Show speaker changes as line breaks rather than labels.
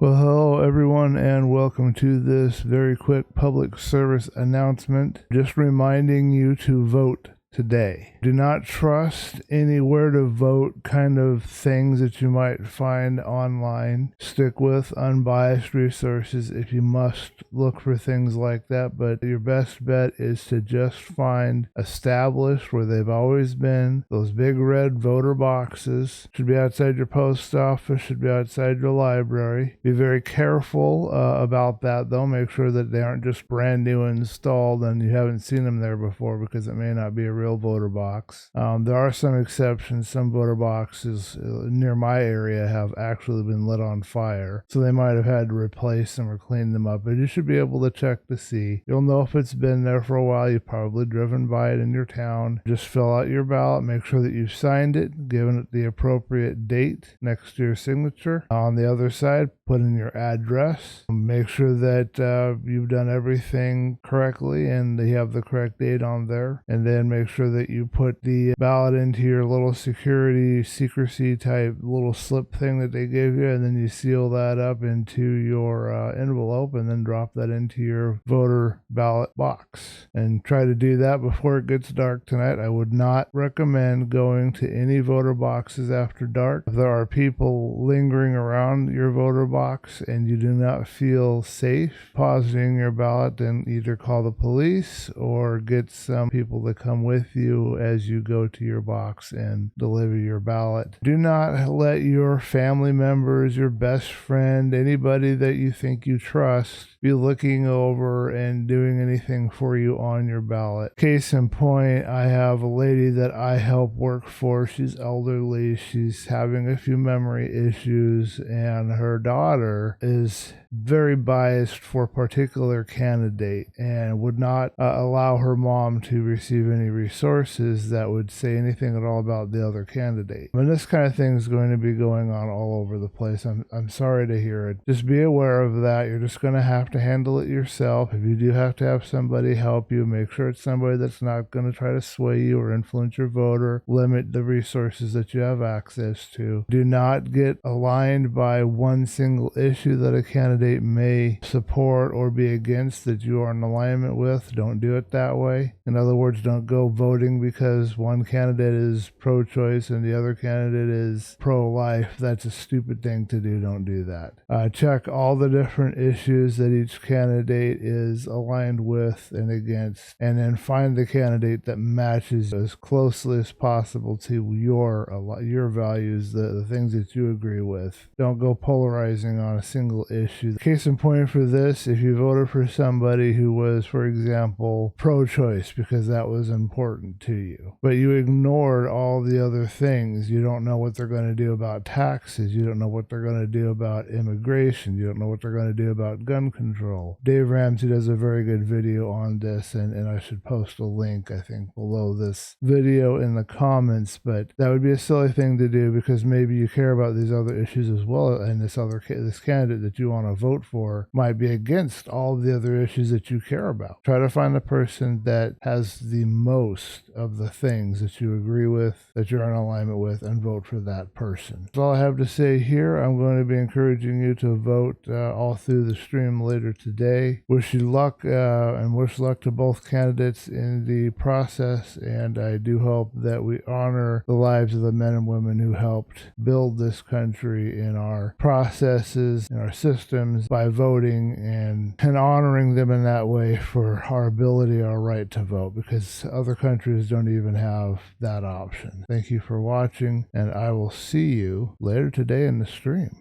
Well, hello everyone, and welcome to this very quick public service announcement. Just reminding you to vote today. Do not trust any where to vote kind of things that you might find online. Stick with unbiased resources if you must look for things like that, but your best bet is to just find established where they've always been. Those big red voter boxes should be outside your post office, should be outside your library. Be very careful about that though. Make sure that they aren't just brand new installed and you haven't seen them there before, because it may not be a real voter box. There are some exceptions. Some voter boxes near my area have actually been lit on fire, so they might have had to replace them or clean them up, but you should be able to check to see. You'll know if it's been there for a while. You've probably driven by it in your town. Just fill out your ballot, make sure that you've signed it, given it the appropriate date next to your signature. On the other side, put in your address. Make sure that you've done everything correctly and you have the correct date on there, and then make sure that you put the ballot into your little secrecy type little slip thing that they gave you, and then you seal that up into your envelope and then drop that into your voter ballot box. And try to do that before it gets dark tonight. I would not recommend going to any voter boxes after dark. If there are people lingering around your voter box and you do not feel safe depositing your ballot, then either call the police or get some people to come with you as you go to your box and deliver your ballot. Do not let your family members, your best friend, anybody that you think you trust be looking over and doing anything for you on your ballot. Case in point, I have a lady that I help work for. She's elderly. She's having a few memory issues, and her daughter is very biased for a particular candidate and would not allow her mom to receive any resources that would say anything at all about the other candidate. And this kind of thing is going to be going on all over the place. I'm sorry to hear it. Just be aware of that. You're just going to have to handle it yourself. If you do have to have somebody help you, make sure it's somebody that's not going to try to sway you or influence your vote or limit the resources that you have access to. Do not get aligned by one single issue that a candidate may support or be against that you are in alignment with. Don't do it that way. In other words, don't go voting because one candidate is pro-choice and the other candidate is pro-life. That's a stupid thing to do. Don't do that. Check all the different issues that each candidate is aligned with and against, and then find the candidate that matches as closely as possible to your values, the things that you agree with. Don't go polarizing on a single issue. Case in point for this, if you voted for somebody who was, for example, pro-choice because that was important to you, but you ignored all the other things, you don't know what they're going to do about taxes, you don't know what they're going to do about immigration, you don't know what they're going to do about gun control. Dave Ramsey does a very good video on this, and I should post a link, I think, below this video in the comments, but that would be a silly thing to do because maybe you care about these other issues as well, and this candidate that you want to vote for might be against all the other issues that you care about. Try to find the person that has the most of the things that you agree with, that you're in alignment with, and vote for that person. That's all I have to say here. I'm going to be encouraging you to vote all through the stream later today. Wish you luck and wish luck to both candidates in the process, and I do hope that we honor the lives of the men and women who helped build this country in our processes, in our systems, by voting and honoring them in that way for our ability, our right to vote, because other countries don't even have that option. Thank you for watching, and I will see you later today in the stream.